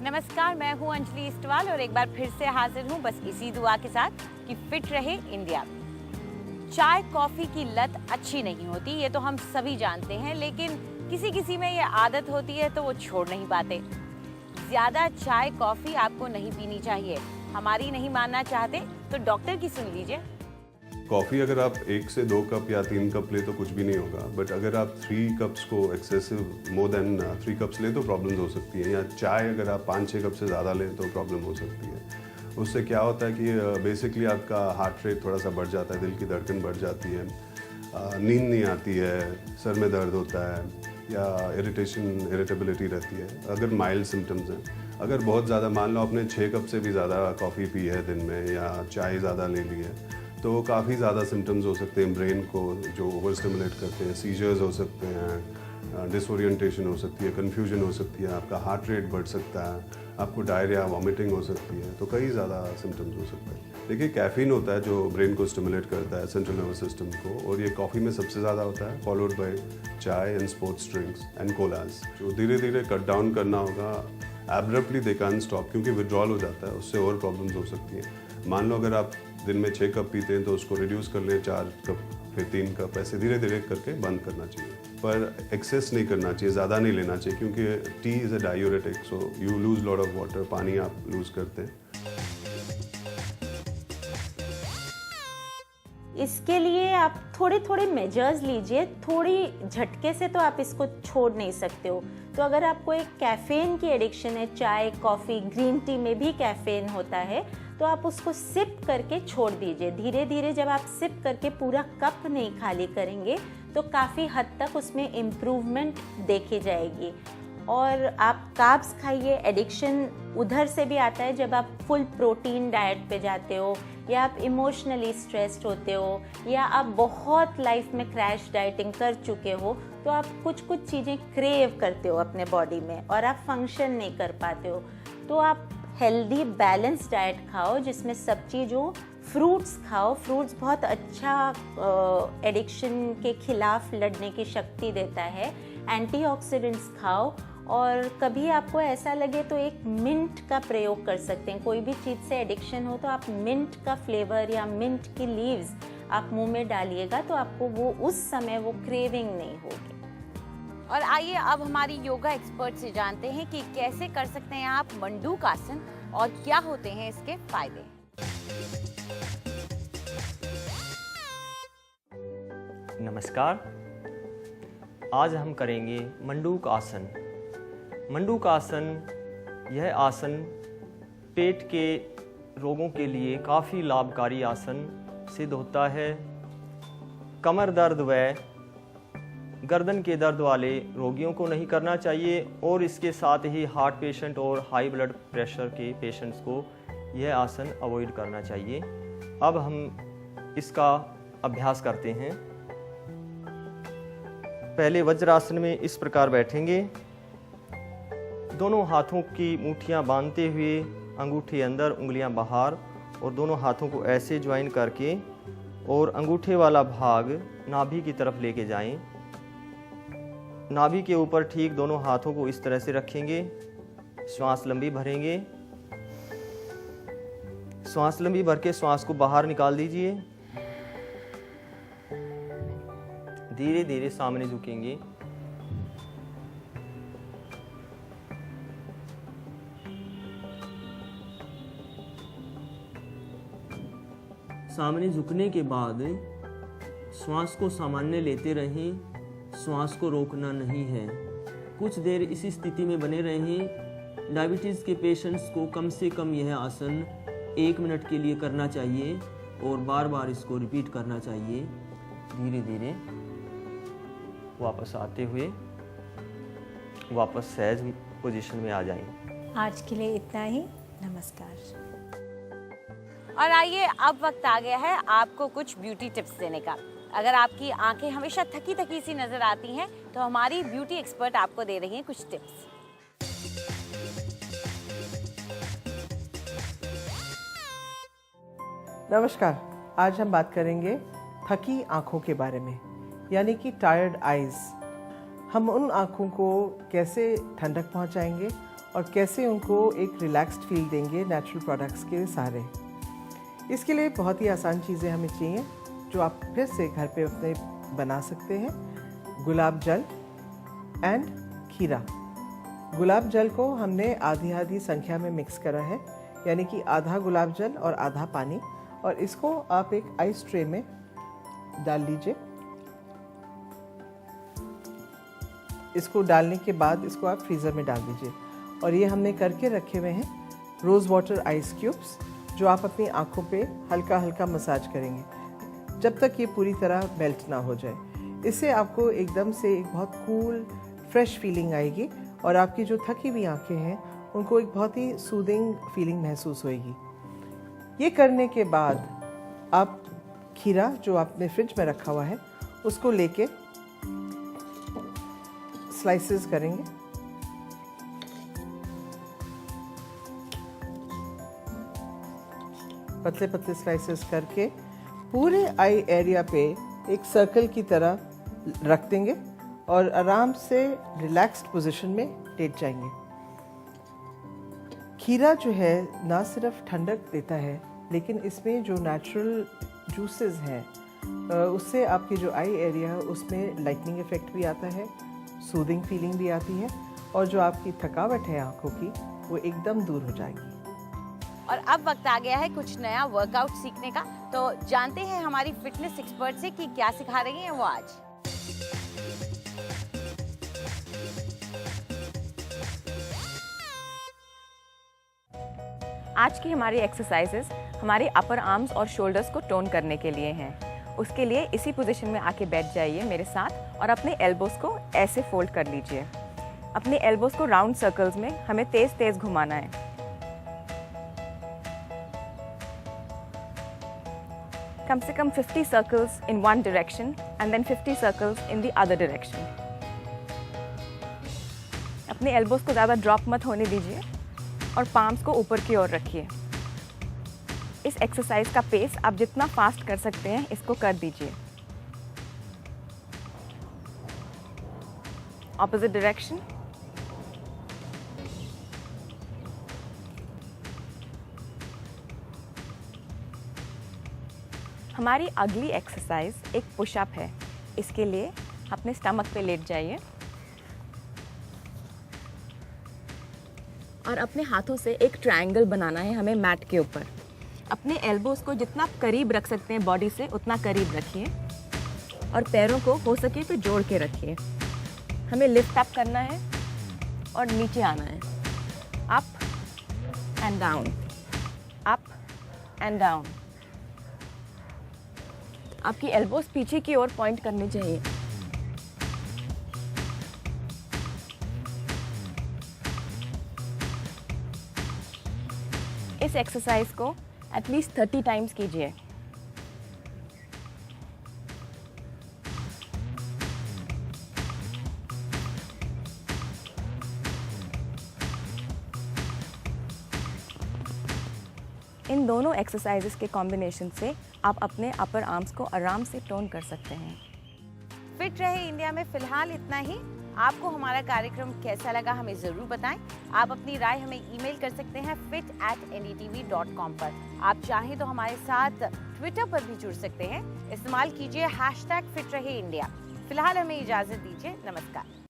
नमस्कार, मैं हूं अंजलि इस्टवाल और एक बार फिर से हाजिर हूं बस इसी दुआ के साथ कि फिट रहे इंडिया। चाय कॉफ़ी की लत अच्छी नहीं होती, ये तो हम सभी जानते हैं, लेकिन किसी किसी में ये आदत होती है तो वो छोड़ नहीं पाते। ज़्यादा चाय कॉफ़ी आपको नहीं पीनी चाहिए। हमारी नहीं मानना चाहते तो डॉक्टर की सुन लीजिए। कॉफ़ी अगर आप 1 से 2 कप या 3 कप ले तो कुछ भी नहीं होगा, बट अगर आप 3 कप्स को एक्सेसिव मोर देन 3 कप्स ले तो प्रॉब्लम्स हो सकती हैं। या चाय अगर आप 5-6 कप से ज़्यादा लें तो प्रॉब्लम हो सकती है। उससे क्या होता है कि बेसिकली आपका हार्ट रेट थोड़ा सा बढ़ जाता है, दिल की धड़कन बढ़ जाती है, नींद नहीं आती है, सर में दर्द होता है या इरिटेबिलिटी रहती है अगर माइल्ड सिम्टम्स हैं। अगर बहुत ज़्यादा, मान लो आपने 6 कप से भी ज़्यादा कॉफ़ी पी है दिन में या चाय ज़्यादा ले ली है, तो काफ़ी ज़्यादा सिम्टम्स हो सकते हैं ब्रेन को जो ओवर स्टिमुलेट करते हैं। सीजर्स हो सकते हैं, डिसोरिएंटेशन हो सकती है, कन्फ्यूजन हो सकती है, आपका हार्ट रेट बढ़ सकता है, आपको डायरिया वॉमिटिंग हो सकती है, तो कई ज़्यादा सिम्टम्स हो सकते हैं। देखिए, कैफ़ीन होता है जो ब्रेन को स्टिमुलेट करता है, सेंट्रल नर्वस सिस्टम को, और ये कॉफ़ी में सबसे ज़्यादा होता है, फॉलोड बाय चाय and sports drinks and collage. जो धीरे धीरे कट डाउन करना होगा। एब्रप्टली दे कैन स्टॉप, क्योंकि विड्रॉल हो जाता है, उससे और प्रॉब्लम्स हो सकती हैं। मान लो अगर आप दिन में 6 कप पीते हैं तो उसको रिड्यूस कर लें 4 कप, फिर 3 कप, ऐसे धीरे धीरे करके बंद करना चाहिए। पर एक्सेस नहीं करना चाहिए, ज़्यादा नहीं लेना चाहिए, क्योंकि T is a diuretic, so you lose lot of water, पानी आप लूज करते हैं। इसके लिए आप थोड़े थोड़े मेजर्स लीजिए। थोड़ी झटके से तो आप इसको छोड़ नहीं सकते हो। तो अगर आपको एक कैफीन की एडिक्शन है, चाय कॉफ़ी ग्रीन टी में भी कैफीन होता है, तो आप उसको सिप करके छोड़ दीजिए। धीरे धीरे जब आप सिप करके पूरा कप नहीं खाली करेंगे तो काफ़ी हद तक उसमें इम्प्रूवमेंट देखी जाएगी। और आप कार्ब्स खाइए। एडिक्शन उधर से भी आता है जब आप फुल प्रोटीन डाइट पे जाते हो, या आप इमोशनली स्ट्रेस्ड होते हो, या आप बहुत लाइफ में क्रैश डाइटिंग कर चुके हो, तो आप कुछ कुछ चीज़ें क्रेव करते हो अपने बॉडी में और आप फंक्शन नहीं कर पाते हो। तो आप हेल्दी बैलेंस डाइट खाओ जिसमें सब चीज़ हो। फ्रूट्स खाओ। फ्रूट्स बहुत अच्छा एडिक्शन के खिलाफ लड़ने की शक्ति देता है। एंटीऑक्सीडेंट्स खाओ। और कभी आपको ऐसा लगे तो एक मिंट का प्रयोग कर सकते हैं। कोई भी चीज़ से एडिक्शन हो तो आप मिंट का फ्लेवर या मिंट की लीव्स आप मुंह में डालिएगा, तो आपको वो उस समय वो क्रेविंग नहीं होगी। और आइए अब हमारी योगा एक्सपर्ट से जानते हैं कि कैसे कर सकते हैं आप मंडूक आसन और क्या होते हैं इसके फायदे। नमस्कार, आज हम करेंगे मंडूक आसन। मंडूक आसन, यह आसन पेट के रोगों के लिए काफ़ी लाभकारी आसन सिद्ध होता है। कमर दर्द व गर्दन के दर्द वाले रोगियों को नहीं करना चाहिए, और इसके साथ ही हार्ट पेशेंट और हाई ब्लड प्रेशर के पेशेंट्स को यह आसन अवॉइड करना चाहिए। अब हम इसका अभ्यास करते हैं। पहले वज्रासन में इस प्रकार बैठेंगे। दोनों हाथों की मुट्ठियां बांधते हुए, अंगूठे अंदर उंगलियां बाहर, और दोनों हाथों को ऐसे ज्वाइन करके और अंगूठे वाला भाग नाभि की तरफ लेके जाएं। नाभि के ऊपर ठीक दोनों हाथों को इस तरह से रखेंगे। श्वास लंबी भरेंगे। श्वास लंबी भर के श्वास को बाहर निकाल दीजिए। धीरे धीरे सामने झुकेंगे। सामने झुकने के बाद श्वास को सामान्य लेते रहें। श्वास को रोकना नहीं है। कुछ देर इसी स्थिति में बने रहें। डायबिटीज़ के पेशेंट्स को कम से कम यह आसन 1 मिनट के लिए करना चाहिए और बार बार इसको रिपीट करना चाहिए। धीरे धीरे वापस आते हुए वापस सहज पोजीशन में आ जाएं। आज के लिए इतना ही। नमस्कार। और आइए अब वक्त आ गया है आपको कुछ ब्यूटी टिप्स देने का। अगर आपकी आंखें हमेशा थकी थकी सी नजर आती हैं तो हमारी ब्यूटी एक्सपर्ट आपको दे रही हैं कुछ टिप्स। नमस्कार, आज हम बात करेंगे थकी आँखों के बारे में, यानी कि टायर्ड आइज़। हम उन आँखों को कैसे ठंडक पहुँचाएंगे और कैसे उनको एक रिलैक्स्ड फील देंगे नेचुरल प्रोडक्ट्स के सहारे। इसके लिए बहुत ही आसान चीज़ें हमें चाहिए जो आप फिर से घर पे अपने बना सकते हैं। गुलाब जल एंड खीरा। गुलाब जल को हमने आधी आधी संख्या में मिक्स करा है, यानी कि आधा गुलाब जल और आधा पानी, और इसको आप एक आइस ट्रे में डाल लीजिए। इसको डालने के बाद इसको आप फ्रीज़र में डाल दीजिए। और ये हमने करके रखे हुए हैं रोज़ वाटर आइस क्यूब्स, जो आप अपनी आँखों पे हल्का हल्का मसाज करेंगे जब तक ये पूरी तरह मेल्ट ना हो जाए। इससे आपको एकदम से एक बहुत कूल फ्रेश फीलिंग आएगी और आपकी जो थकी हुई आँखें हैं उनको एक बहुत ही सूदिंग फीलिंग महसूस होएगी। ये करने के बाद आप खीरा जो आपने फ्रिज में रखा हुआ है उसको लेके स्लाइसेस करेंगे। पतले पतले स्लाइसेस करके पूरे आई एरिया पे एक सर्कल की तरह रख देंगे और आराम से रिलैक्स्ड पोजीशन में लेट जाएंगे। खीरा जो है ना सिर्फ ठंडक देता है, लेकिन इसमें जो नेचुरल जूसेस हैं उससे आपकी जो आई एरिया है उसमें लाइटनिंग इफेक्ट भी आता है, सूदिंग फीलिंग भी आती है, और जो आपकी थकावट है आँखों की वो एकदम दूर हो जाएगी। और अब वक्त आ गया है कुछ नया वर्कआउट सीखने का, तो जानते हैं हमारी फिटनेस एक्सपर्ट से कि क्या सिखा रही हैं वो आज। आज की हमारी एक्सरसाइजेस हमारे अपर आर्म्स और शोल्डर्स को टोन करने के लिए हैं। उसके लिए इसी पोजीशन में आके बैठ जाइए मेरे साथ और अपने एल्बोस को ऐसे फोल्ड कर लीजिए। अपने एल्बोस को राउंड सर्कल्स में हमें तेज तेज घुमाना है। कम से कम 50 circles in one direction and then 50 circles in the other direction. अपने एल्बोस को ज़्यादा ड्रॉप मत होने दीजिए और पाम्स को ऊपर की ओर रखिए। इस एक्सरसाइज का पेस आप जितना फास्ट कर सकते हैं इसको कर दीजिए। Opposite direction. हमारी अगली एक्सरसाइज एक पुशअप है। इसके लिए अपने स्टमक पे लेट जाइए और अपने हाथों से एक ट्रायंगल बनाना है हमें मैट के ऊपर। अपने एल्बोस को जितना करीब रख सकते हैं बॉडी से उतना करीब रखिए और पैरों को हो सके तो जोड़ के रखिए। हमें लिफ्ट अप करना है और नीचे आना है। Up and down, up and down. आपकी एल्बोस पीछे की ओर पॉइंट करनी चाहिए। इस एक्सरसाइज को एटलीस्ट 30 टाइम्स कीजिए। इन दोनों एक्सरसाइजेस के कॉम्बिनेशन से आप अपने अपर आर्म्स को आराम से टोन कर सकते हैं। फिट रहे इंडिया में फिलहाल इतना ही। आपको हमारा कार्यक्रम कैसा लगा हमें ज़रूर बताएं। आप अपनी राय हमें ईमेल कर सकते हैं fit@ndtv.com पर। आप चाहें तो हमारे साथ ट्विटर पर भी जुड़ सकते हैं। इस्तेमाल कीजिए #फिट रहे इंडिया। फिलहाल हमें इजाज़त दीजिए। नमस्कार।